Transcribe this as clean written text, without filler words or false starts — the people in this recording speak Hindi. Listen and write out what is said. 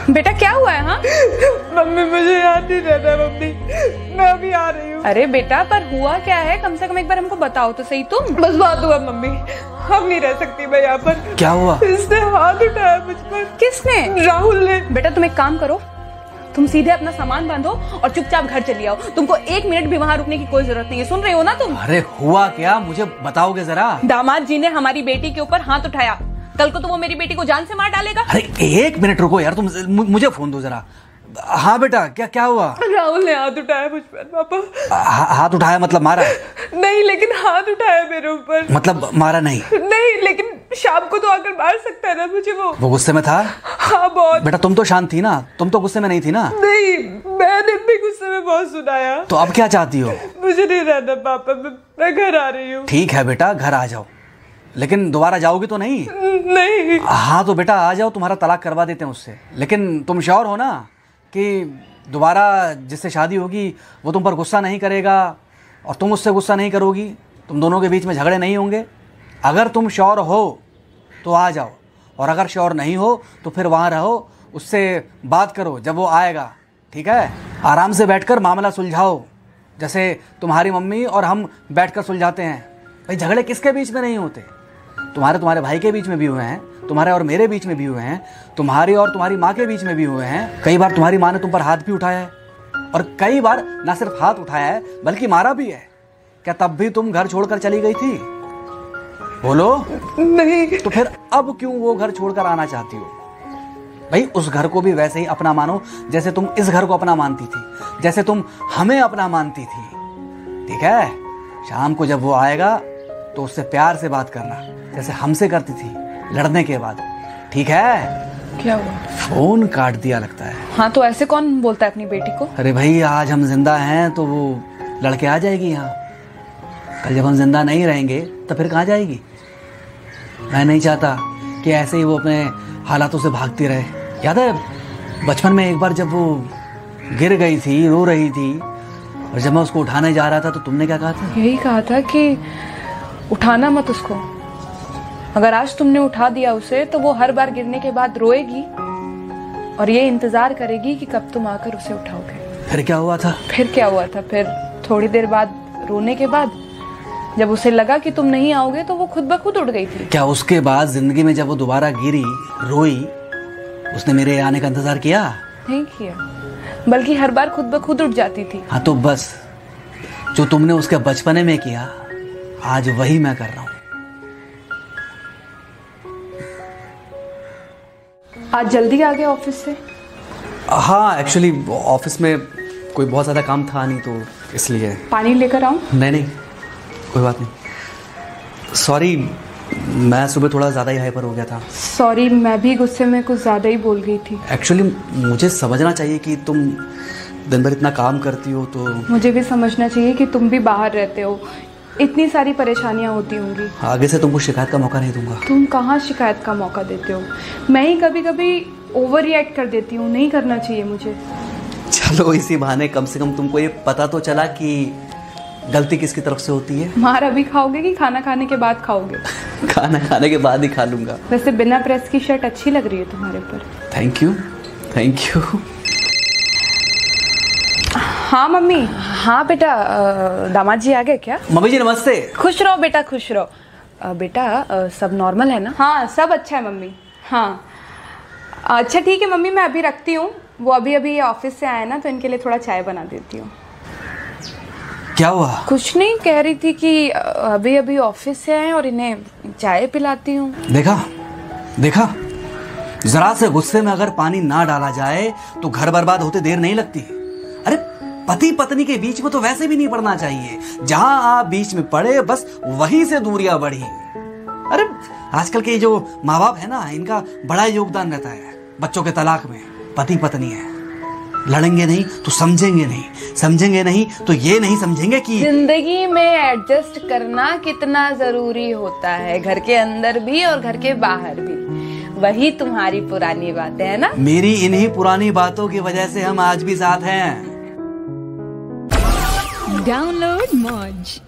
बेटा क्या हुआ है? हाँ मम्मी मुझे याद नहीं रहता मम्मी, मैं अभी आ रही हूँ। अरे बेटा पर हुआ क्या है, कम से कम एक बार हमको बताओ तो सही तुम। बस बात हुआ मम्मी, अब नहीं रह सकती मैं यहाँ पर। क्या हुआ? इसने हाथ उठाया मुझ पर। किसने? राहुल ने। बेटा तुम एक काम करो, तुम सीधे अपना सामान बांधो और चुपचाप घर चली आओ। तुमको 1 मिनट भी वहाँ रुकने की कोई जरूरत नहीं है, सुन रहे हो ना तुम? अरे हुआ क्या, मुझे बताओगे जरा। दामाद जी ने हमारी बेटी के ऊपर हाथ उठाया, कल को तो वो मेरी बेटी को जान से मार डालेगा। अरे 1 मिनट रुको यार, तुम मुझे फोन दो जरा। हाँ बेटा, क्या हुआ? राहुल ने हाथ उठाया मुझ पर पापा। हाथ उठाया मतलब मारा? नहीं लेकिन हाथ उठाया मेरे ऊपर। मतलब मारा नहीं? नहीं लेकिन शाम को तो आकर मार सकता है ना मुझे। वो गुस्से में था? हाँ बहुत। बेटा तुम तो शांत थी ना, तुम तो गुस्से में नहीं थी ना? नहीं, मैंने भी गुस्से में बहुत सुनाया। तो अब क्या चाहती हो? मुझे नहीं रहना पापा, मैं घर आ रही हूँ। ठीक है बेटा, घर आ जाओ, लेकिन दोबारा जाओगी तो नहीं? नहीं। हाँ तो बेटा आ जाओ, तुम्हारा तलाक करवा देते हैं उससे। लेकिन तुम श्योर हो ना कि दोबारा जिससे शादी होगी वो तुम पर गुस्सा नहीं करेगा और तुम उससे गुस्सा नहीं करोगी, तुम दोनों के बीच में झगड़े नहीं होंगे? अगर तुम श्योर हो तो आ जाओ, और अगर श्योर नहीं हो तो फिर वहाँ रहो, उससे बात करो जब वो आएगा, ठीक है? आराम से बैठकर मामला सुलझाओ, जैसे तुम्हारी मम्मी और हम बैठकर सुलझाते हैं। भाई झगड़े किसके बीच में नहीं होते? तुम्हारे भाई के बीच में भी हुए हैं, तुम्हारे और मेरे बीच में भी हुए हैं, तुम्हारी और तुम्हारी माँ के बीच में भी हुए हैं। कई बार तुम्हारी माँ ने तुम पर हाथ भी उठाया है, और कई बार ना सिर्फ हाथ उठाया है बल्कि मारा भी है। क्या तब भी तुम घर छोड़कर चली गई थी? बोलो। नहीं। तो फिर अब क्यों वो घर छोड़कर आना चाहती हो? भाई उस घर को भी वैसे ही अपना मानो जैसे तुम इस घर को अपना मानती थी, जैसे तुम हमें अपना मानती थी, ठीक है? शाम को जब वो आएगा तो उससे प्यार से बात करना, जैसे हमसे करती थी लड़ने के बाद, ठीक है? क्या हुआ? फोन काट दिया लगता है। हाँ तो ऐसे कौन बोलता है अपनी बेटी को? अरे भाई आज हम जिंदा हैं तो वो लड़के आ जाएगी यहाँ, कल जब हम जिंदा नहीं रहेंगे तो फिर कहाँ जाएगी? मैं नहीं चाहता कि ऐसे ही वो अपने हालातों से भागती रहे। याद है बचपन में एक बार जब वो गिर गई थी, रो रही थी, और जब मैं उसको उठाने जा रहा था तो तुमने क्या कहा था? यही कहा था कि उठाना मत उसको, अगर आज तुमने उठा दिया उसे तो वो हर बार गिरने के बाद रोएगी और ये इंतजार करेगी कि कब तुम आकर उसे उठाओगे। फिर क्या हुआ था? फिर थोड़ी देर बाद, रोने के बाद, जब उसे लगा कि तुम नहीं आओगे तो वो खुद ब खुद उठ गई थी। क्या उसके बाद जिंदगी में जब वो दोबारा गिरी, रोई, उसने मेरे आने का इंतजार किया? नहीं किया, बल्कि हर बार खुद ब खुद उठ जाती थी। हाँ तो बस जो तुमने उसके बचपने में किया आज वही मैं कर रहा हूँ। आज जल्दी आ गए ऑफिस से? हाँ एक्चुअली ऑफिस में कोई बहुत ज़्यादा काम था नहीं तो इसलिए। पानी लेकर आऊं? नहीं कोई बात नहीं, सॉरी मैं सुबह थोड़ा ज़्यादा ही हाइपर हो गया था। सॉरी, मैं भी गुस्से में कुछ ज़्यादा ही बोल गई थी। एक्चुअली मुझे समझना चाहिए कि तुम दिन भर इतना काम करती हो तो मुझे भी समझना चाहिए कि तुम भी बाहर रहते हो, इतनी सारी परेशानियां होती होंगी। आगे से तुमको शिकायत का मौका नहीं दूंगा। तुम कहाँ शिकायत का मौका देते हो? मैं ही कभी कभी ओवर रिएक्ट कर देती हूँ, नहीं करना चाहिए मुझे। चलो इसी बहाने कम से कम तुमको ये पता तो चला कि गलती किसकी तरफ से होती है। मार अभी खाओगे कि खाना खाने के बाद खाओगे? खाना खाने के बाद ही खा लूंगा। वैसे बिना प्रेस की शर्ट अच्छी लग रही है तुम्हारे ऊपर। Thank you. हाँ मम्मी। हाँ बेटा, दामाद जी आ गए क्या? मम्मी जी नमस्ते। खुश रहो बेटा, खुश रहो। बेटा सब नॉर्मल है ना? हाँ सब अच्छा है मम्मी। हाँ अच्छा ठीक है मम्मी, मैं अभी रखती हूँ, वो अभी ऑफिस से आए ना तो इनके लिए थोड़ा चाय बना देती हूँ। क्या हुआ? कुछ नहीं, कह रही थी कि अभी ऑफिस से आए और इन्हें चाय पिलाती हूँ। देखा जरा से गुस्से में अगर पानी ना डाला जाए तो घर बर्बाद होते देर नहीं लगती। अरे पति पत्नी के बीच में तो वैसे भी नहीं पड़ना चाहिए, जहां आप बीच में पड़े बस वहीं से दूरियां बढ़ी। अरे आजकल के जो माँ बाप है ना, इनका बड़ा योगदान रहता है बच्चों के तलाक में। पति पत्नी है, लड़ेंगे नहीं तो समझेंगे नहीं, समझेंगे नहीं तो ये नहीं समझेंगे कि जिंदगी में एडजस्ट करना कितना जरूरी होता है, घर के अंदर भी और घर के बाहर भी। वही तुम्हारी पुरानी बातें है ना? मेरी इन्हीं पुरानी बातों की वजह से हम आज भी साथ हैं। डाउनलोड मौज।